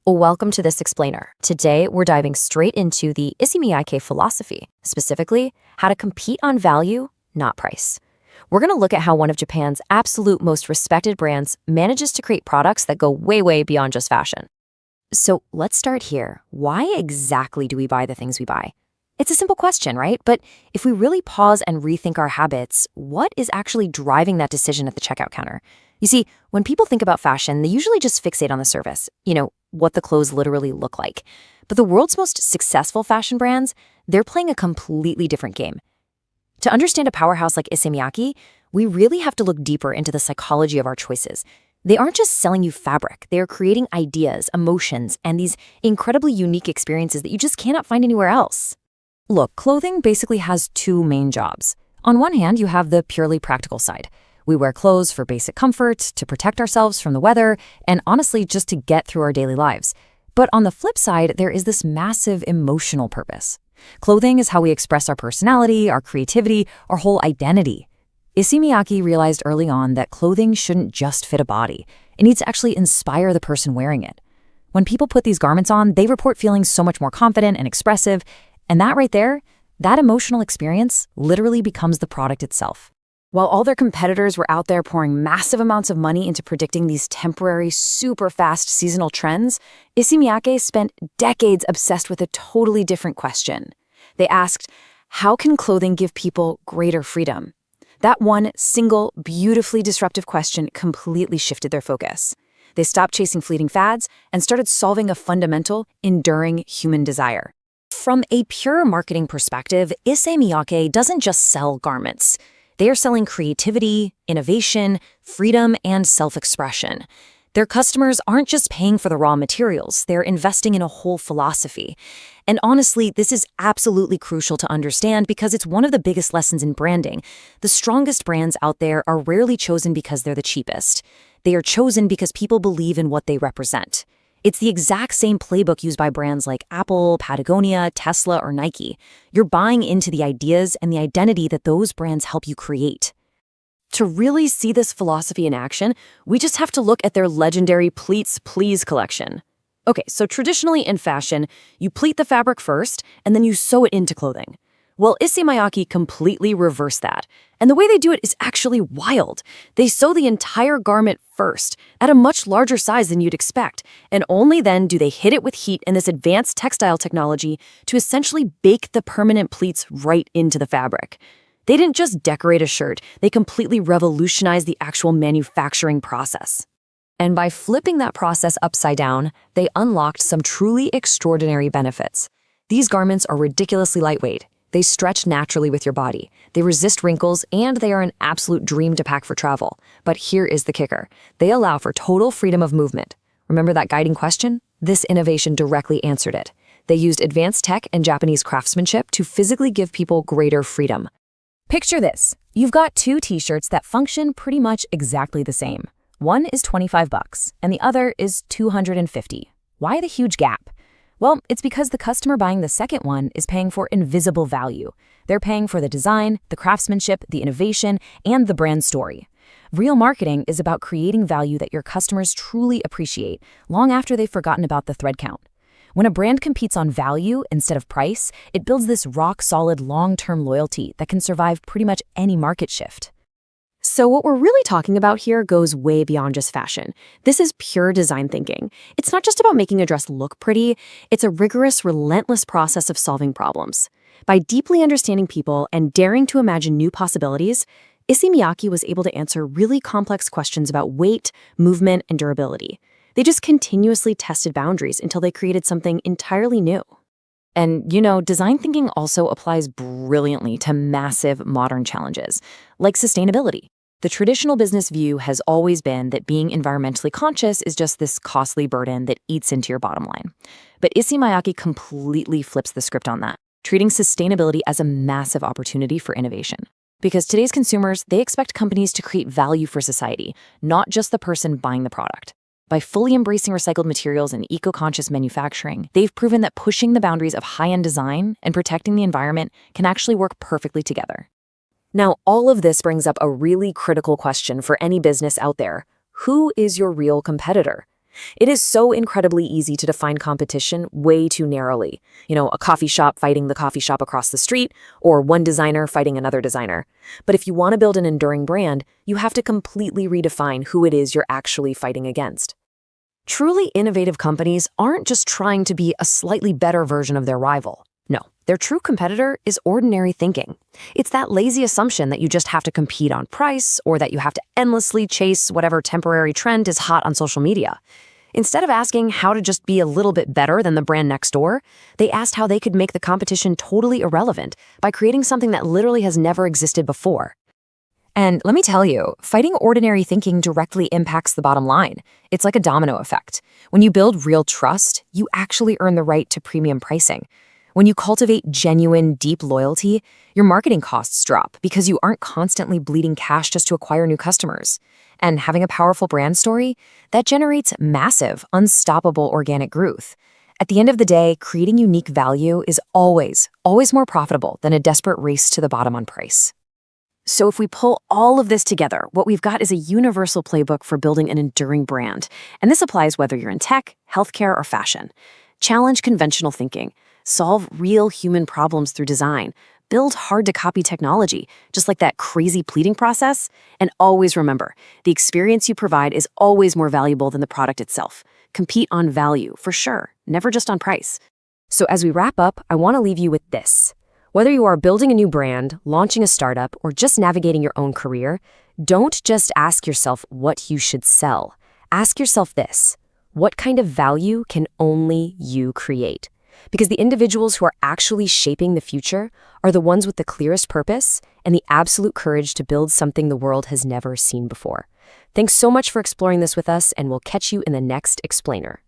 Welcome to this explainer. Today, we're diving straight into the ISSEY MIYAKE philosophy, specifically how to compete on value, not price. We're going to look at how one of Japan's absolute most respected brands manages to create products that go way, way beyond just fashion. So let's start here. Why exactly do we buy the things we buy? It's a simple question, right? But if we really pause and rethink our habits, what is actually driving that decision at the checkout counter? You see, when people think about fashion, they usually just fixate on the surface, what the clothes literally look like. But the world's most successful fashion brands, they're playing a completely different game. To understand a powerhouse like ISSEY MIYAKE, we really have to look deeper into the psychology of our choices. They aren't just selling you fabric, they are creating ideas, emotions, and these incredibly unique experiences that you just cannot find anywhere else. Look, clothing basically has two main jobs. On one hand, you have the purely practical side. We wear clothes for basic comfort, to protect ourselves from the weather, and honestly, just to get through our daily lives. But on the flip side, there is this massive emotional purpose. Clothing is how we express our personality, our creativity, our whole identity. ISSEY MIYAKE realized early on that clothing shouldn't just fit a body. It needs to actually inspire the person wearing it. When people put these garments on, they report feeling so much more confident and expressive, and that right there, that emotional experience literally becomes the product itself. While all their competitors were out there pouring massive amounts of money into predicting these temporary, super fast seasonal trends, ISSEY MIYAKE spent decades obsessed with a totally different question. They asked, how can clothing give people greater freedom? That one single, beautifully disruptive question completely shifted their focus. They stopped chasing fleeting fads and started solving a fundamental, enduring human desire. From a pure marketing perspective, ISSEY MIYAKE doesn't just sell garments. They are selling creativity, innovation, freedom, and self-expression. Their customers aren't just paying for the raw materials, they're investing in a whole philosophy. And honestly, this is absolutely crucial to understand because it's one of the biggest lessons in branding. The strongest brands out there are rarely chosen because they're the cheapest. They are chosen because people believe in what they represent. It's the exact same playbook used by brands like Apple, Patagonia, Tesla, or Nike. You're buying into the ideas and the identity that those brands help you create. To really see this philosophy in action, we just have to look at their legendary PLEATS PLEASE collection. Okay, so traditionally in fashion, you pleat the fabric first, and then you sew it into clothing. Well, ISSEY MIYAKE completely reversed that. And the way they do it is actually wild. They sew the entire garment first, at a much larger size than you'd expect, and only then do they hit it with heat and this advanced textile technology to essentially bake the permanent pleats right into the fabric. They didn't just decorate a shirt, they completely revolutionized the actual manufacturing process. And by flipping that process upside down, they unlocked some truly extraordinary benefits. These garments are ridiculously lightweight. They stretch naturally with your body, they resist wrinkles, and they are an absolute dream to pack for travel. But here is the kicker. They allow for total freedom of movement. Remember that guiding question? This innovation directly answered it. They used advanced tech and Japanese craftsmanship to physically give people greater freedom. Picture this. You've got two t-shirts that function pretty much exactly the same. One is $25 and the other is $250. Why the huge gap? Well, it's because the customer buying the second one is paying for invisible value. They're paying for the design, the craftsmanship, the innovation, and the brand story. Real marketing is about creating value that your customers truly appreciate, long after they've forgotten about the thread count. When a brand competes on value instead of price, it builds this rock-solid long-term loyalty that can survive pretty much any market shift. So what we're really talking about here goes way beyond just fashion. This is pure design thinking. It's not just about making a dress look pretty, it's a rigorous, relentless process of solving problems. By deeply understanding people and daring to imagine new possibilities, ISSEY MIYAKE was able to answer really complex questions about weight, movement, and durability. They just continuously tested boundaries until they created something entirely new. And, design thinking also applies brilliantly to massive modern challenges, like sustainability. The traditional business view has always been that being environmentally conscious is just this costly burden that eats into your bottom line. But ISSEY MIYAKE completely flips the script on that, treating sustainability as a massive opportunity for innovation. Because today's consumers, they expect companies to create value for society, not just the person buying the product. By fully embracing recycled materials and eco-conscious manufacturing, they've proven that pushing the boundaries of high-end design and protecting the environment can actually work perfectly together. Now, all of this brings up a really critical question for any business out there. Who is your real competitor? It is so incredibly easy to define competition way too narrowly. A coffee shop fighting the coffee shop across the street, or one designer fighting another designer. But if you want to build an enduring brand, you have to completely redefine who it is you're actually fighting against. Truly innovative companies aren't just trying to be a slightly better version of their rival. No, their true competitor is ordinary thinking. It's that lazy assumption that you just have to compete on price or that you have to endlessly chase whatever temporary trend is hot on social media. Instead of asking how to just be a little bit better than the brand next door, they asked how they could make the competition totally irrelevant by creating something that literally has never existed before. And let me tell you, fighting ordinary thinking directly impacts the bottom line. It's like a domino effect. When you build real trust, you actually earn the right to premium pricing. When you cultivate genuine, deep loyalty, your marketing costs drop because you aren't constantly bleeding cash just to acquire new customers. And having a powerful brand story, that generates massive, unstoppable organic growth. At the end of the day, creating unique value is always more profitable than a desperate race to the bottom on price. So if we pull all of this together, what we've got is a universal playbook for building an enduring brand. And this applies whether you're in tech, healthcare, or fashion. Challenge conventional thinking. Solve real human problems through design. Build hard-to-copy technology, just like that crazy pleating process. And always remember, the experience you provide is always more valuable than the product itself. Compete on value, for sure, never just on price. So as we wrap up, I want to leave you with this. Whether you are building a new brand, launching a startup, or just navigating your own career, don't just ask yourself what you should sell. Ask yourself this: what kind of value can only you create? Because the individuals who are actually shaping the future are the ones with the clearest purpose and the absolute courage to build something the world has never seen before. Thanks so much for exploring this with us, and we'll catch you in the next explainer.